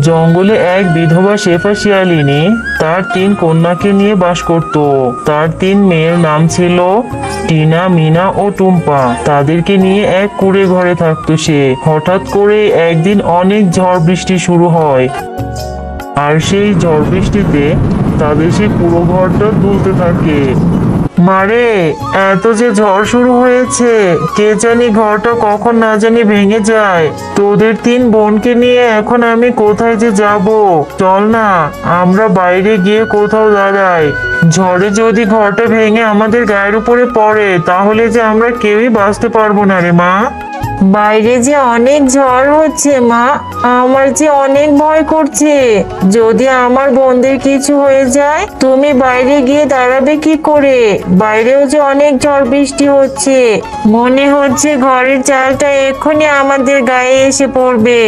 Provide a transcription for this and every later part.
জঙ্গলে এক বিধবা শেফা শিয়ালিনী তার 3 কন্যাকে নিয়ে বাস করত। তার 3 মেয়ের নাম ছিল টিনা, মিনা ও টুম্পা। তাদেরকে নিয়ে এক কুঁড়ে ঘরে থাকতো সে। হঠাৎ করে একদিন অনেক ঝড় বৃষ্টি শুরু হয়, আর সেই ঝড় বৃষ্টিতে তাদের সেই পুরো ঘরটা দুলতে থাকে। মারে, এত যে ঝড় শুরু হয়েছে, কে জানি ঘরটা কখন না জানি ভেঙে যায়। তোদের 3 বোনকে নিয়ে এখন আমি কোথায় যে যাব? চল না, আমরা বাইরে গিয়ে কোথাও দাঁড়াই। ঝড়ে যদি ঘরটা ভেঙে আমাদের গায়ের উপরে পড়ে, তাহলে যে আমরা কেউই বাঁচতে পারবো না রে মা। বাইরে যে অনেক ঝড় হচ্ছে মা, আমার যে অনেক ভয় করছে। যদি আমার বোনদের কিছু হয়ে যায়, তুমি বাইরে গিয়ে দাঁড়াবে কি করে? বাইরেও যে অনেক ঝড় বৃষ্টি হচ্ছে, মনে হচ্ছে ঘরের চালটা এক্ষুনি আমাদের গায়ে এসে পড়বে।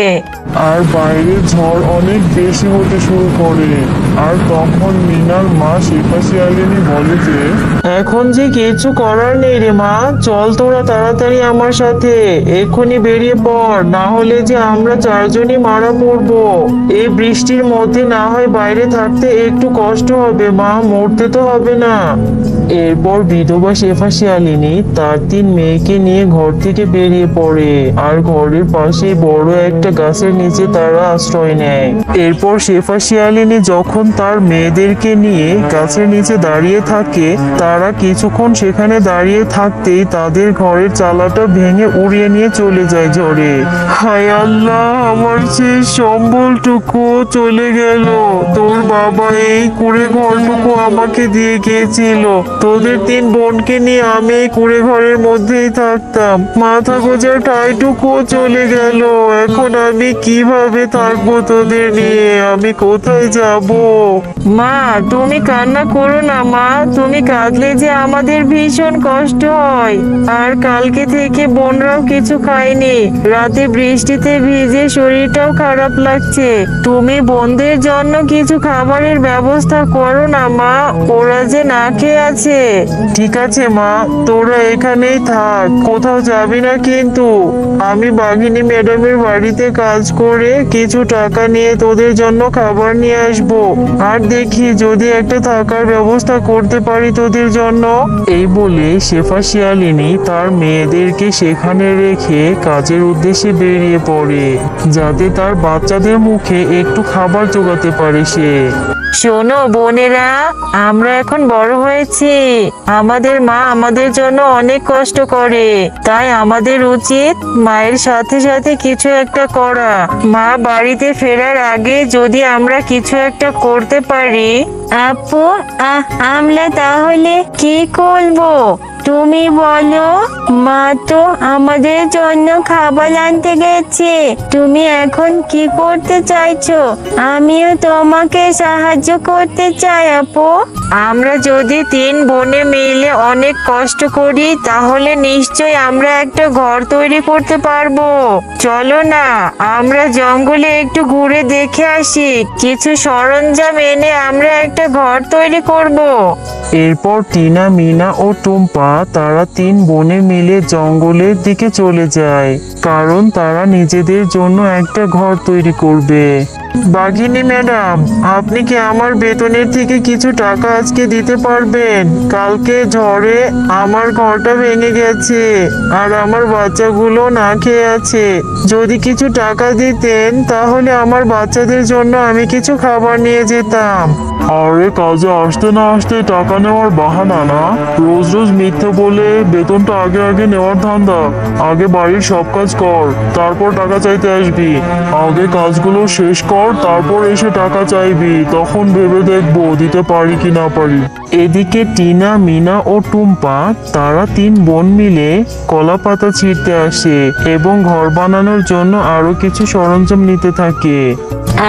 আর বাইরে ঝড় অনেক বেশি হতে শুরু করে। আর তখন মিনার মা শেফা শিয়ালিনী বলে যে, এখন যে কিছু করার নেই রে মা, চল তোরা তাড়াতাড়ি আমার সাথে এক্ষুনি বেরিয়ে পড়, না হলে যে আমরা 4 জনই মারা পড়বো। এই বৃষ্টির মধ্যে না হয় বাইরে থাকতে একটু কষ্ট হবে মা, মরতে তো হবে না। এরপর বিধবা শেফা শিয়ালিনী তার 3 মেয়েকে নিয়ে ঘর থেকে বেরিয়ে পড়ে, আর ঘরের পাশে বড় একটা গাছের নিচে তারা আশ্রয় নেয়। এরপর শেফা শিয়ালিনী যখন তার মেয়েদেরকে নিয়ে গাছের নিচে দাঁড়িয়ে থাকে, তারা কিছুক্ষণ সেখানে দাঁড়িয়ে থাকতেই তাদের ঘরের চালাটা ভেঙে উড়িয়ে নিয়ে চলে যায় ঝড়ে। হায় আল্লাহ, আমার সেই সম্বলটুকু চলে গেল। তোর বাবা এই কুঁড়ে ঘরটুকু আমাকে দিয়ে গিয়েছিল। তোদের 3 বোনকে নিয়ে আমি এই কুঁড়ে ঘরের মধ্যেই থাকতাম। মাথা গোজার ঠাইটুকু চলে গেল। এখন আমি কিভাবে থাকবো তোদের নিয়ে? আমি কোথায় যাব? মা, তুমি কান্না করো না মা, তুমি কাঁদলে যে আমাদের ভীষণ কষ্ট হয়। আর কালকে থেকে বোনরাও কিছু খায়নি, রাতে বৃষ্টিতে ভিজে শরীরটাও খারাপ লাগছে। তুমি বোনদের জন্য কিছু খাবারের ব্যবস্থা করো না মা, ওরা যে না খেয়ে আছে। ঠিক আছে মা, তোরা এখানেই থাক, কোথাও যাবি না কিন্তু। আমি বাঘিনী ম্যাডামের বাড়িতে কাজ করে কিছু টাকা নিয়ে তোদের জন্য খাবার নিয়ে আসবো, আর দেখি যদি একটা থাকার ব্যবস্থা করতে পারি তোদের জন্য। এই বলে শেফা শিয়ালিনী তার মেয়েদেরকে সেখানে রেখে কাজের উদ্দেশ্যে বেরিয়ে পড়ে, যাতে তার বাচ্চাদের মুখে একটু খাবার জোগাতে পারে সে। শোনো বোনেরা, আমরা এখন বড় হয়েছি। আমাদের মা আমাদের জন্য অনেক কষ্ট করে, তাই আমাদের উচিত মায়ের সাথে সাথে কিছু একটা করা। মা বাড়িতে ফেরার আগে যদি আমরা কিছু একটা করতে পারি। আপু, আমরা তাহলে কি করবো তুমি বলো? মা তো আমাদের জন্য খাবার আনতে গেছে, তুমি এখন কি করতে চাইছো? আমিও তোমাকে সাহায্য করতে চাই আপু। আমরা যদি 3 বোনে মিলে অনেক কষ্ট করি, তাহলে নিশ্চয় আমরা একটা ঘর তৈরি করতে পারবো। চলো না, আমরা জঙ্গলে একটু ঘুরে দেখে আসি। কিছু সরঞ্জাম এনে আমরা একটা ঘর তৈরি করব। এরপর টিনা, মিনা ও টুম্পা তারা 3 বোনে মিলে জঙ্গলের দিকে চলে যায়, কারণ তারা নিজেদের জন্য একটা ঘর তৈরি করবে। বাঘিনী ম্যাডাম, আপনি কি আমার বেতনের থেকে কিছু টাকা আজকে দিতে পারবেন? কালকে ঝড়ে আমার ঘরটা ভেঙে গেছে, আর আমার বাচ্চাগুলো না খেয়ে আছে। যদি কিছু টাকা দিতেন, তাহলে আমার বাচ্চাদের জন্য আমি কিছু খাবার নিয়ে যেতাম। আরে, কাজে আসতে না আসতে টাকা নেওয়ার বাহানা না? রোজ রোজ মিথ্যে বলে বেতনটা আগে আগে নেওয়ার ধান্দা। আগে বাড়ির সব কাজ কর, তারপর টাকা চাইতে আসবি। আগে কাজগুলো শেষ কর, তারপর এসে টাকা চাইবি, তখন ভেবে দেখবো দিতে পারি কি না পারি। এদিকে টিনা, মিনা ও টুম্পা তারা 3 বোন মিলে কলা পাতা ছিঁড়তে আসে এবং ঘর বানানোর জন্য আরো কিছু সরঞ্জাম নিতে থাকে।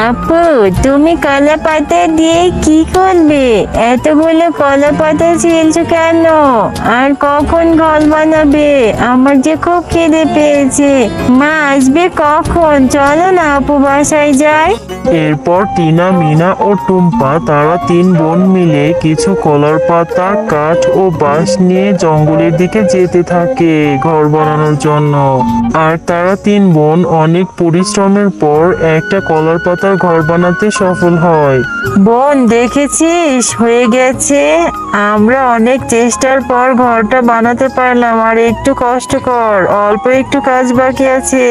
আপু, তুমি কলা পাতা দিয়ে কি করবে? এতগুলো কলা পাতা ছিলছো কেন? আর কখন ঘর বানাবে? আমার যে খুব খিদে পেয়েছে। মা আসবে কখন? চলো না আপু বাসায় যাই। এরপর টিনা, মিনা ও টুম্পা তারা তিন বোন মিলে কিছু কলার পাতা, কাঠ ও বাঁশ নিয়ে জঙ্গলের দিকে যেতে থাকে ঘর বানানোর জন্য। আর তারা তিন বোন অনেক পরিশ্রমের পর একটা কলার পাতার ঘর বানাতে সফল হয়। বোন, দেখেছিস, হয়ে গেছে। আমরা অনেক চেষ্টার পর ঘরটা বানাতে পারলাম। আর একটু কষ্ট কর, অল্প একটু কাজ বাকি আছে।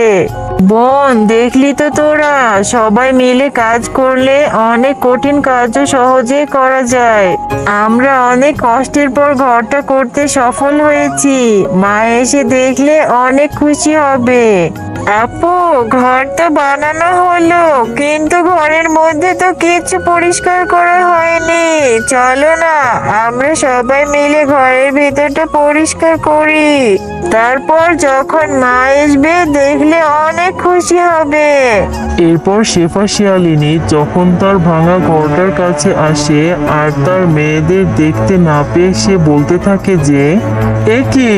বোন, দেখলি তো তোরা, সবাই মিলে কাজ করলে অনেক কঠিন কাজও সহজে করা যায়। আমরা অনেক কষ্টের পর ঘরটা করতে সফল হয়েছি। মা এসে দেখলে অনেক খুশি হবে। আপু, ঘর তো বানানো হলো, কিন্তু ঘরের মধ্যে তো কিছু পরিষ্কার করা হয়নি। চলো না, আমরা সবাই মিলে ঘরের ভিতরটা পরিষ্কার করি। তারপর যখন মা আসবে দেখলে অনেক খুশি হবে। এরপর শেফা শিয়ালিনী যখন তার ভাঙা ঘরটার কাছে আসে আর তার মেয়েদের দেখতে না পেয়ে সে বলতে থাকে যে, এ কি,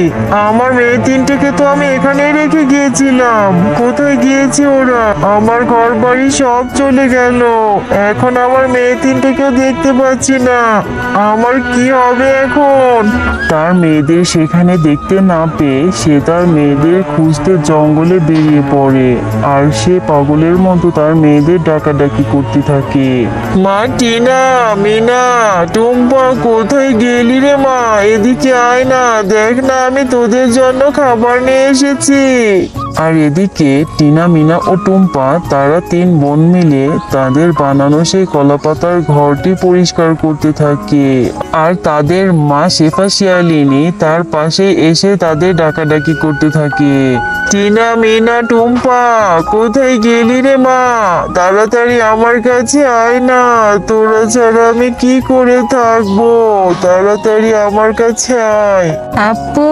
আমার মেয়ে তিনটেকে তো আমি এখানে রেখে গিয়েছিলাম, কোথায় গিয়েছে ওরা? আমার ঘর বাড়ি সব চলে গেল, এখন আমার মেয়ে তিনটেকেও দেখতে পাচ্ছি না, আমার কি হবে এখন? তার মেয়েদের সেখানে দেখতে না পেয়ে সে তার মেয়েদের খুঁজতে জঙ্গলে বেরিয়ে পড়ে। আর সে পাগলের মতো তার মেয়েদের ডাকাডাকি করতে থাকে। মা টিনা, মিনা, টুম্পা, কোথায় গেলি রে মা? এদিকে আয় না, দেখ না আমি তোদের জন্য খাবার নিয়ে এসেছি। আর এদিকে টিনা, মিনা ও টুম্পা তারা তিন বোন মিলে তাদের বানানো সেই কলাপাতার ঘরটি পরিষ্কার করতে থাকে। আর তাদের মা শেফা শিয়ালিনী তার পাশে এসে তাদের ডাকাডাকি করতে থাকে। টিনা, মিনা, টুম্পা, কোথায় গেলি রে মা? তাড়াতাড়ি আমার কাছে আয় না, তোরা ছাড়া আমি কি করে থাকবো? তাড়াতাড়ি আমার কাছে আয়। আপু,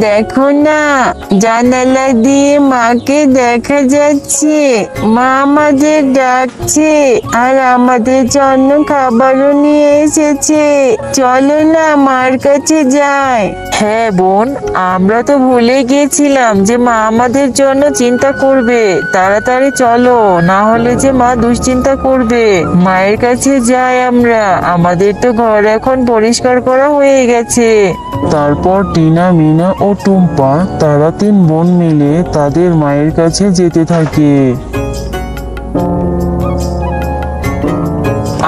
দেখো না, জানালা দিয়ে মাকে দেখা যাচ্ছে। মা আমাদের ডাকছে আর আমাদের জন্য খাবারও নিয়ে এসেছে। চলো না, মার কাছে যাই। হ্যাঁ বোন, আমরা তো ভুলে গিয়েছিলাম যে মা আমাদের জন্য চিন্তা করবে। তাড়াতাড়ি চলো, না হলে যে মা দুশ্চিন্তা করবে। মায়ের কাছে যাই আমরা, আমাদের তো ঘর এখন পরিষ্কার করা হয়ে গেছে। তারপর টিনা, মিনা ও টুম্পা তারা তিন বোন মিলে তাদের মায়ের কাছে যেতে থাকে।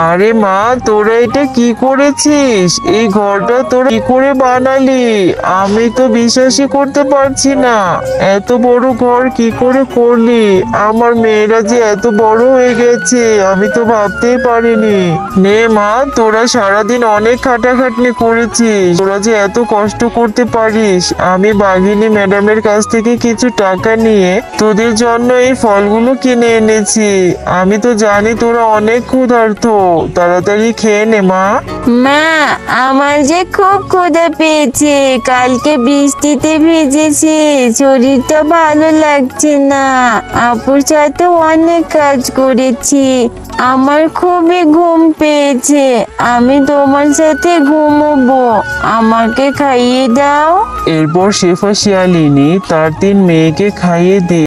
আরে মা, তোরা এটা কি করেছিস? এই ঘরটা তোরা কি করে বানালি? আমি তো বিশ্বাসই করতে পারছি না, এত বড় ঘর কি করে করলি? আমার মেয়েরা যে এত বড় হয়ে গেছে আমি তো ভাবতেই পারিনি। নে মা, তোরা সারাদিন অনেক খাটাখাটনি করেছিস, তোরা যে এত কষ্ট করতে পারিস। আমি বাঘিনী ম্যাডামের কাছ থেকে কিছু টাকা নিয়ে তোদের জন্য এই ফলগুলো কিনে এনেছি। আমি তো জানি তোরা অনেক ক্ষুধার্ত, তাড়াতাড়ি খেয়ে নে মা। মা, আমার যে খুব ক্ষুধা পেয়েছে। কালকে বৃষ্টিতে ভিজেছি, শরীরটা ভালো লাগছে না। আপুর সাথে অনেক কাজ করেছি, আমার খুবই ঘুম পেয়েছে। আমি তোমার সাথে ঘুমোবো, আমাকে খাইয়ে দাও। এরপর শেফা শিয়ালিনী তার তিন মেয়েকে খাইয়ে দিয়ে